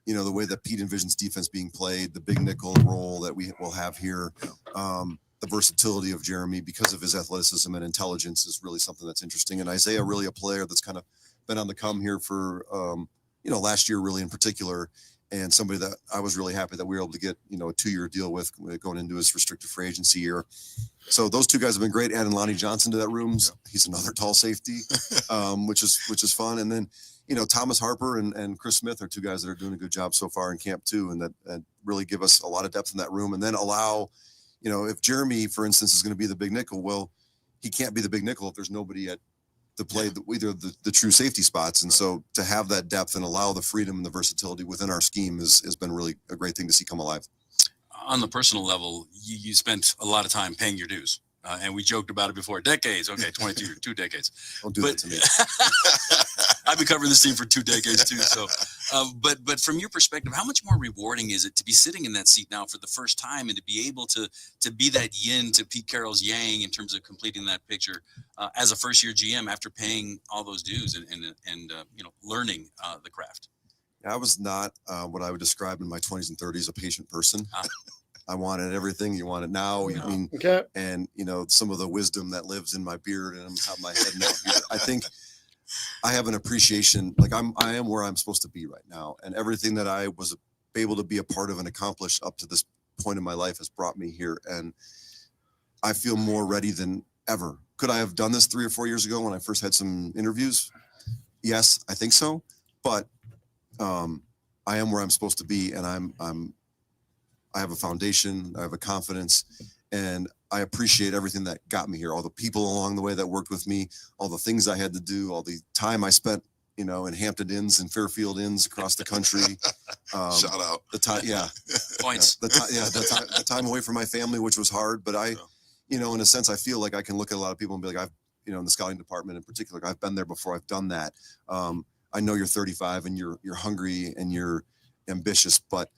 You know, the way that Pete envisions defense being played, the big nickel role that we will have here, the versatility of Jeremy because of his athleticism and intelligence is really something that's interesting. And Isaiah, really a player that's kind of been on the come here for, you know, last year really in particular. And somebody that I was really happy that we were able to get, you know, a 2-year deal with going into his restricted free agency year. So those 2 guys have been great. Adding Lonnie Johnson to that room. He's another tall safety, which is fun. And then, you know, Thomas Harper and Chris Smith are 2 guys that are doing a good job so far in camp too. And that really give us a lot of depth in that room. And then allow, you know, if Jeremy, for instance, is going to be the big nickel, well, he can't be the big nickel if there's nobody to play either the true safety spots. And so to have that depth and allow the freedom and the versatility within our scheme has been really a great thing to see come alive. On the personal level, you spent a lot of time paying your dues. And we joked about it before. Decades. Okay, 2 decades. Don't do that to me. I've been covering this team for 2 decades too. So, but from your perspective, how much more rewarding is it to be sitting in that seat now for the first time and to be able to be that yin to Pete Carroll's yang in terms of completing that picture as a first-year GM after paying all those dues and you know, learning the craft? I was not what I would describe in my 20s and 30s a patient person. I wanted everything. You want it now. I mean, and you know, some of the wisdom that lives in my beard and on top of my head now. Here, I think I have an appreciation. Like I am where I'm supposed to be right now, and everything that I was able to be a part of and accomplish up to this point in my life has brought me here, and I feel more ready than ever. Could I have done this 3 or 4 years ago when I first had some interviews? Yes, I think so. But I am where I'm supposed to be, and I have a foundation, I have a confidence, and I appreciate everything that got me here. All the people along the way that worked with me, all the things I had to do, all the time I spent, you know, in Hampton Inns and Fairfield Inns across the country. Shout out. The time, yeah. Points. The time away from my family, which was hard, but you know, in a sense, I feel like I can look at a lot of people and be like, you know, in the scouting department in particular, I've been there before, I've done that. I know you're 35 and you're hungry and you're ambitious, but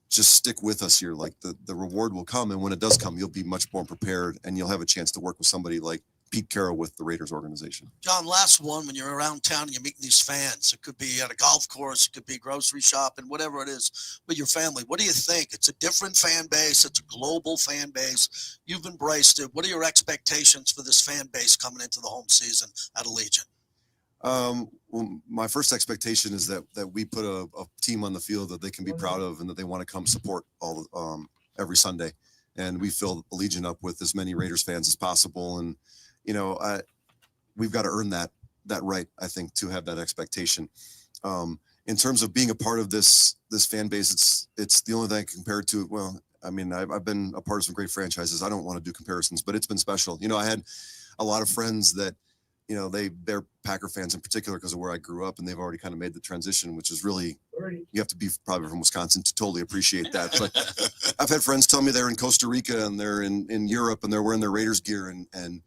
just stick with us here. Like the reward will come. And when it does come, you'll be much more prepared and you'll have a chance to work with somebody like Pete Carroll with the Raiders organization. John, last one, when you're around town and you're meeting these fans, it could be at a golf course, it could be grocery shopping, whatever it is, with your family. What do you think? It's a different fan base. It's a global fan base. You've embraced it. What are your expectations for this fan base coming into the home season at Allegiant? Well, my first expectation is that we put a team on the field that they can be proud of and that they want to come support every Sunday. And we fill Allegiant up with as many Raiders fans as possible. And, you know, we've got to earn that right, I think, to have that expectation. In terms of being a part of this fan base, it's the only thing I can compare it to. Well, I mean, I've been a part of some great franchises. I don't want to do comparisons, but it's been special. You know, I had a lot of friends that, you know, they're Packer fans in particular because of where I grew up, and they've already kind of made the transition, which is really, you have to be probably from Wisconsin to totally appreciate that. But I've had friends tell me they're in Costa Rica and they're in Europe and they're wearing their Raiders gear. And,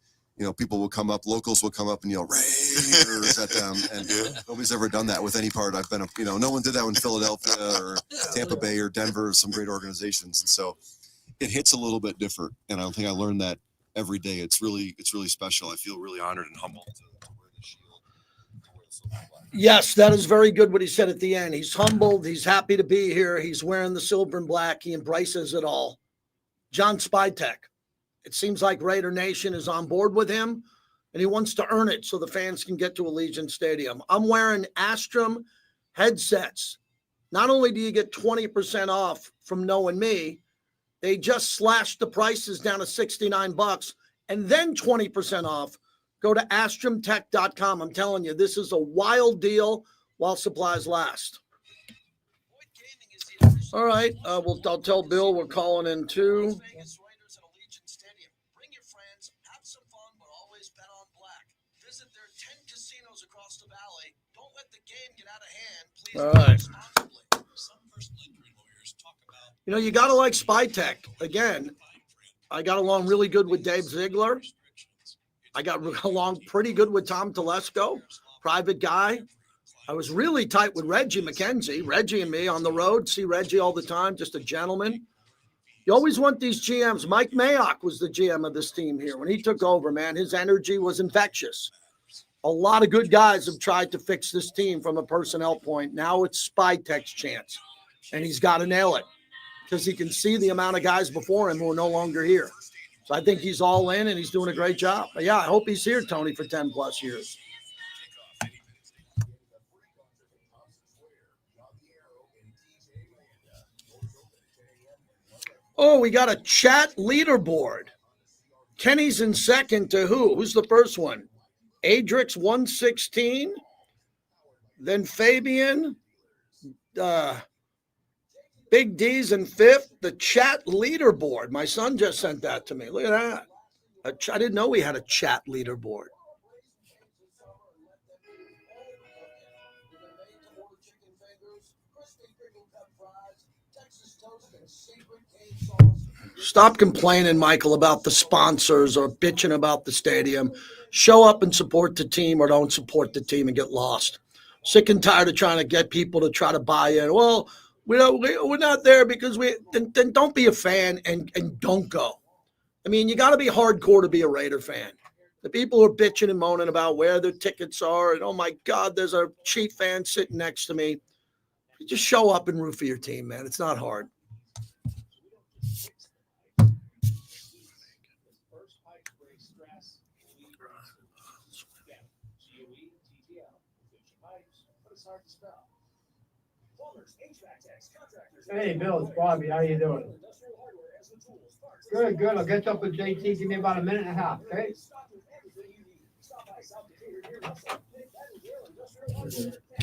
people will come up, locals will come up and yell Raiders at them, and nobody's ever done that with any part. I've been, no one did that in Philadelphia or Tampa Bay or Denver, some great organizations, and so it hits a little bit different. And I don't think I learned that every day. It's really special. I feel really honored and humbled to wear the shield. Yes, that is very good what he said at the end. He's humbled. He's happy to be here. He's wearing the silver and black. He embraces it all. John Spytech. It seems like Raider Nation is on board with him, and he wants to earn it so the fans can get to Allegiant Stadium. I'm wearing Astrum headsets. Not only do you get 20% off from knowing me, they just slashed the prices down to $69 and then 20% off. Go to astrumtech.com. I'm telling you, this is a wild deal while supplies last. All right. I'll tell Bill we're calling in too. All right. You got to like Spytech. Again, I got along really good with Dave Ziegler. I got along pretty good with Tom Telesco, private guy. I was really tight with Reggie McKenzie. Reggie and me on the road, see Reggie all the time, just a gentleman. You always want these GMs. Mike Mayock was the GM of this team here. When he took over, man, his energy was infectious. A lot of good guys have tried to fix this team from a personnel point. Now it's Spytech's chance, and he's got to nail it because he can see the amount of guys before him who are no longer here. So I think he's all in, and he's doing a great job. But yeah, I hope he's here, Tony, for 10-plus years. Oh, we got a chat leaderboard. Kenny's in second to who? Who's the first one? Adrix 116. Then Fabian. Big D's in fifth. The chat leaderboard. My son just sent that to me. Look at that. I didn't know we had a chat leaderboard. Stop complaining, Michael, about the sponsors or bitching about the stadium. Show up and support the team, or don't support the team and get lost. Sick and tired of trying to get people to try to buy in. Well, we're not there because then don't be a fan and don't go. I mean, you got to be hardcore to be a Raider fan. The people who are bitching and moaning about where their tickets are, and oh my God, there's a Chief fan sitting next to me. You just show up and root for your team, man. It's not hard. Hey, Bill, it's Bobby. How you doing? Good. I'll get up with JT. Give me about a minute and a half, okay?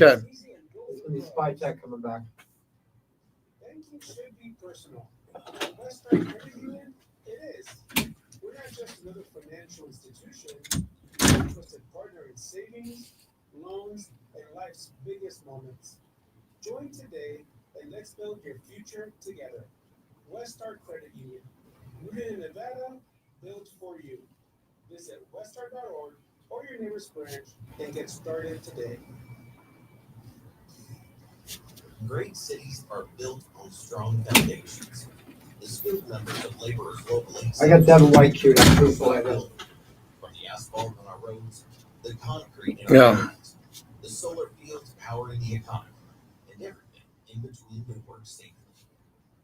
Okay. Spytech coming back. Banking should be personal. Best I it is. We're not just another financial institution. We're a trusted partner in savings, loans, and life's biggest moments. Join today and let's build your future together. Westar Credit Union. Rooted in Nevada, built for you. Visit westar.org or your nearest branch and get started today. Great cities are built on strong foundations. The skilled members of laborers locally. I got Devin White queued up. Truthful, I do. From the asphalt on our roads, the concrete in our buildings, the solar fields powering the economy, and everything in between that works safely.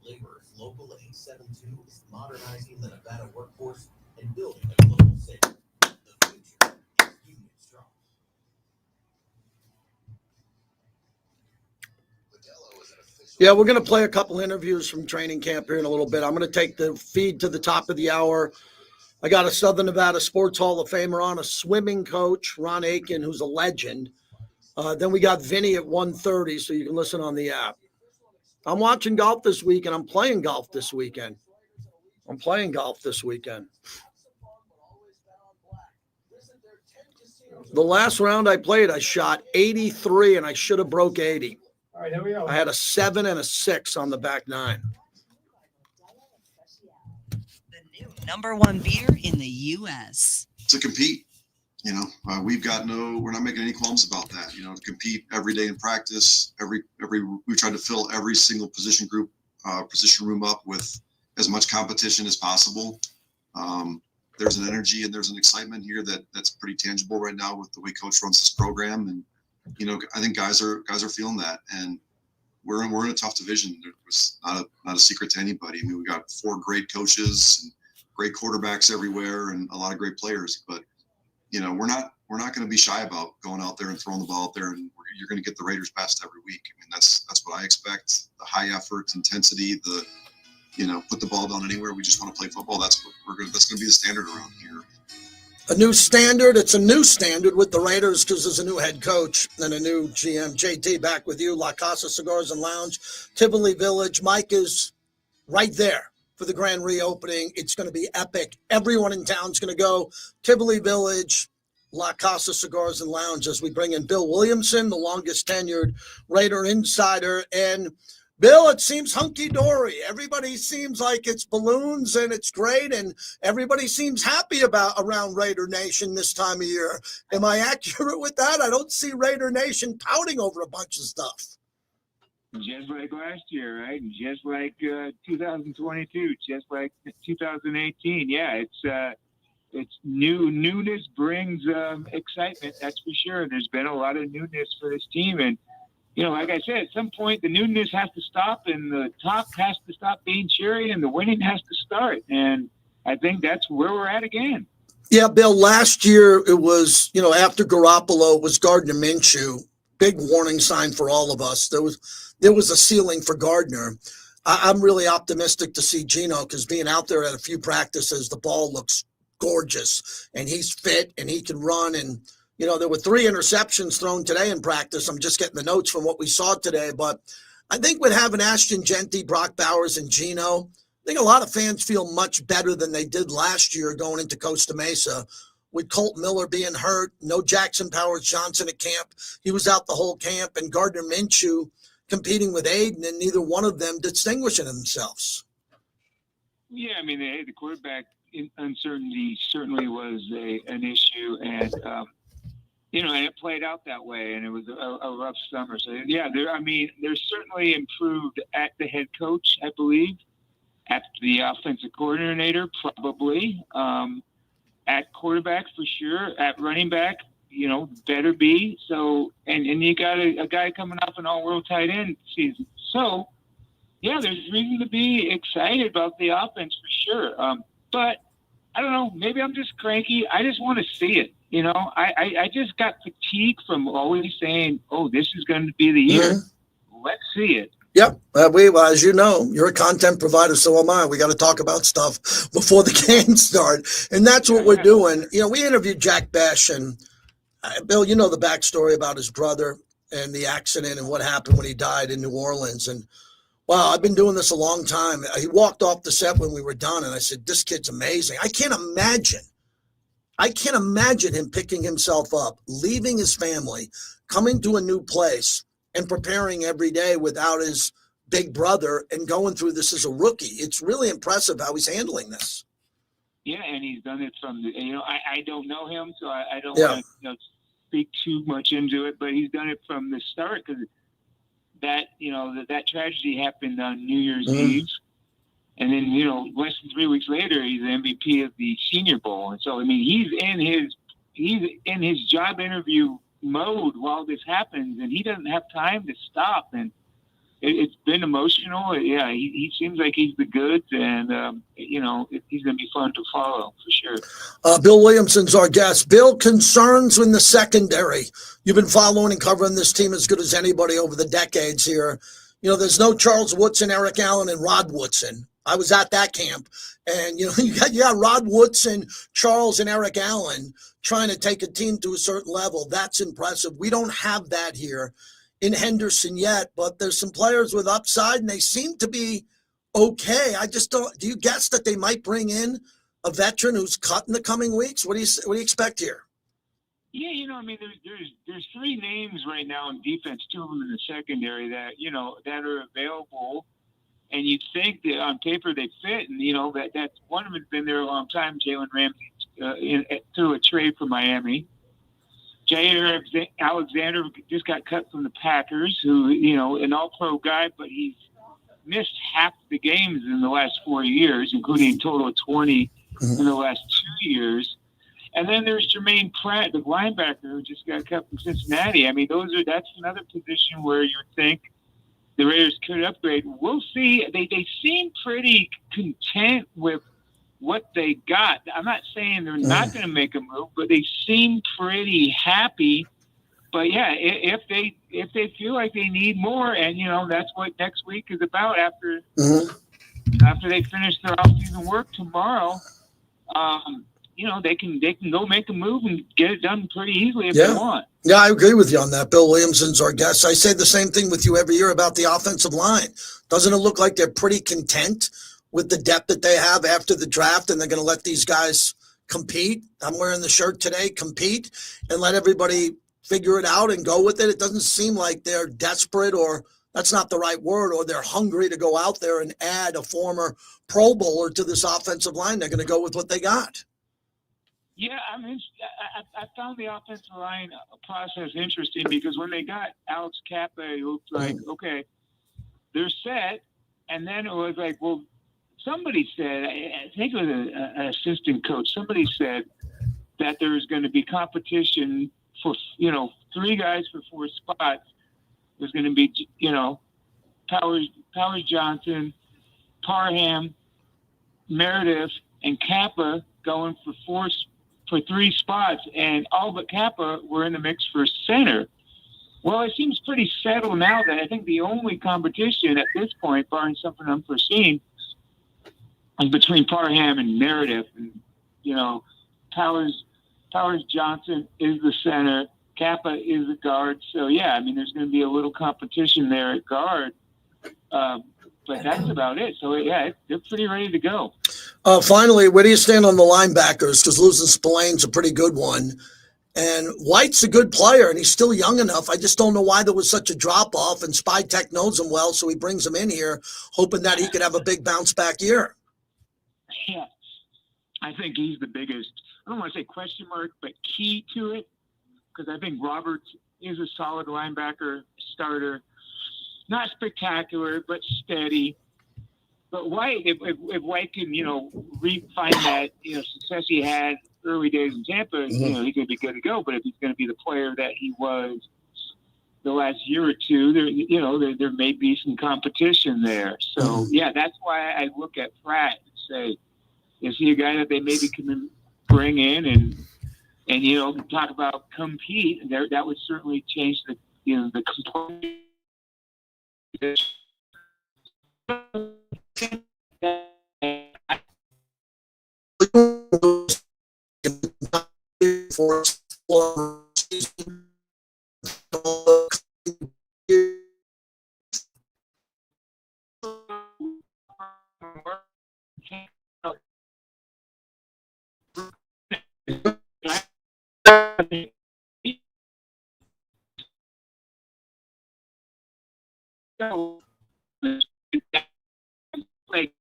Laborers Local 872 is modernizing the Nevada workforce and building a global city. The future is union strong. Yeah, we're going to play a couple interviews from training camp here in a little bit. I'm going to take the feed to the top of the hour. I got a Southern Nevada Sports Hall of Famer on, a swimming coach, Ron Aiken, who's a legend. Then we got Vinny at 1:30, so you can listen on the app. I'm watching golf this week, and I'm playing golf this weekend. The last round I played, I shot 83, and I should have broke 80. All right, here we go. I had a 7 and a 6 on the back nine. The new #1 beer in the U.S. to compete. You know, we're not making any qualms about that. You know, to compete every day in practice, we try to fill every single position room up with as much competition as possible. There's an energy and there's an excitement here that's pretty tangible right now with the way Coach runs this program, and you know, I think guys are feeling that, and we're in a tough division. It was not a secret to anybody. I mean, we got 4 great coaches and great quarterbacks everywhere, and a lot of great players. But you know, we're not going to be shy about going out there and throwing the ball out there, and you're going to get the Raiders' best every week. I mean, that's what I expect. The high effort, intensity, put the ball down anywhere. We just want to play football. That's going to be the standard around here. A new standard. It's a new standard with the Raiders because there's a new head coach and a new GM. JT, back with you. La Casa Cigars and Lounge, Tivoli Village. Mike is right there for the grand reopening. It's going to be epic. Everyone in town's going to go. Tivoli Village, La Casa Cigars and Lounge, as we bring in Bill Williamson, the longest tenured Raider insider. And Bill, it seems hunky-dory. Everybody seems like it's balloons and it's great, and everybody seems happy around Raider Nation this time of year. Am I accurate with that? I don't see Raider Nation pouting over a bunch of stuff. Just like last year, right? Just like 2022, just like 2018. Yeah, it's newness brings excitement. That's for sure. There's been a lot of newness for this team, and you know, like I said, at some point the newness has to stop, and the top has to stop being cheery, and the winning has to start. And I think that's where we're at again. Yeah, Bill. Last year it was, after Garoppolo, it was Gardner Minshew. Big warning sign for all of us. There was a ceiling for Gardner. I'm really optimistic to see Geno, because being out there at a few practices, the ball looks gorgeous, and he's fit and he can run. And there were 3 interceptions thrown today in practice. I'm just getting the notes from what we saw today. But I think with having Ashton Genty, Brock Bowers, and Geno, I think a lot of fans feel much better than they did last year going into Costa Mesa. With Colt Miller being hurt, no Jackson Powers-Johnson at camp. He was out the whole camp. And Gardner Minshew competing with Aiden, and neither one of them distinguishing themselves. Yeah, I mean, the quarterback uncertainty certainly was an issue, and and it played out that way, and it was a rough summer. So yeah, they're certainly improved at the head coach, I believe, at the offensive coordinator, probably, at quarterback for sure, at running back, better be. So, and you got a guy coming off an all-world tight end season. So, yeah, there's reason to be excited about the offense for sure. But I don't know, maybe I'm just cranky. I just want to see it. I just got fatigue from always saying, oh, this is going to be the year. Mm-hmm. Let's see it. Yep. As you know, you're a content provider, so am I. We got to talk about stuff before the games start. And that's what we're doing. We interviewed Jack Besh, and Bill, you know the backstory about his brother and the accident and what happened when he died in New Orleans. And wow, I've been doing this a long time. He walked off the set when we were done, and I said, this kid's amazing. I can't imagine him picking himself up, leaving his family, coming to a new place, and preparing every day without his big brother and going through this as a rookie. It's really impressive how he's handling this. Yeah, and he's done it from I don't know him, so I don't want to speak too much into it, but he's done it from the start, because that tragedy happened on New Year's Eve. And then, less than 3 weeks later, he's the MVP of the Senior Bowl. And so, I mean, he's in his job interview mode while this happens, and he doesn't have time to stop. And it's been emotional. Yeah, he seems like he's the goods, and he's going to be fun to follow for sure. Bill Williamson's our guest. Bill, concerns in the secondary. You've been following and covering this team as good as anybody over the decades here. There's no Charles Woodson, Eric Allen, and Rod Woodson. I was at that camp, and you got Rod Woodson, Charles, and Eric Allen trying to take a team to a certain level. That's impressive. We don't have that here in Henderson yet, but there's some players with upside, and they seem to be okay. I just don't. Do you guess that they might bring in a veteran who's cut in the coming weeks? What do you expect here? Yeah, there's 3 names right now in defense, 2 of them in the secondary that are available. And you'd think that on paper they fit, and that's one of them's been there a long time. Jalen Ramsey through a trade for Miami. Jair Alexander just got cut from the Packers, who, an all-pro guy, but he's missed half the games in the last 4 years, including a total of 20 in the last 2 years. And then there's Jermaine Pratt, the linebacker, who just got cut from Cincinnati. I mean, that's another position where you think the Raiders could upgrade. We'll see. They seem pretty content with what they got. I'm not saying they're not going to make a move, but they seem pretty happy. But yeah, if they feel like they need more, and that's what next week is about after they finish their offseason work tomorrow. They can go make a move and get it done pretty easily if they want. Yeah, I agree with you on that. Bill Williamson's our guest. I say the same thing with you every year about the offensive line. Doesn't it look like they're pretty content with the depth that they have after the draft, and they're going to let these guys compete? I'm wearing the shirt today, compete, and let everybody figure it out and go with it. It doesn't seem like they're desperate, or that's not the right word, or they're hungry to go out there and add a former Pro Bowler to this offensive line. They're going to go with what they got. Yeah, I found the offensive line process interesting because when they got Alex Kappa, it looked like, okay, they're set. And then it was like, well, somebody said, I think it was an assistant coach, somebody said that there was going to be competition for, 3 guys for 4 spots. There's going to be, Powers Johnson, Parham, Meredith, and Kappa going for 3 spots, and all but Kappa were in the mix for center. Well, it seems pretty settled now that I think the only competition at this point, barring something unforeseen, is between Parham and Meredith. And, Powers Johnson is the center, Kappa is the guard. So, yeah, I mean, there's going to be a little competition there at guard. But that's about it. So, yeah, they're pretty ready to go. Finally, where do you stand on the linebackers? Because losing Spillane's a pretty good one. And White's a good player, and he's still young enough. I just don't know why there was such a drop-off, and Spytech knows him well, so he brings him in here, hoping that he could have a big bounce-back year. Yeah, I think he's the biggest, I don't want to say question mark, but key to it, because I think Roberts is a solid linebacker starter. Not spectacular, but steady. But White, if White can, find that, success he had early days in Tampa, he could be good to go. But if he's going to be the player that he was the last year or two, there may be some competition there. So, yeah, that's why I look at Pratt and say, is he a guy that they maybe can bring in and talk about compete? And that would certainly change the component. Like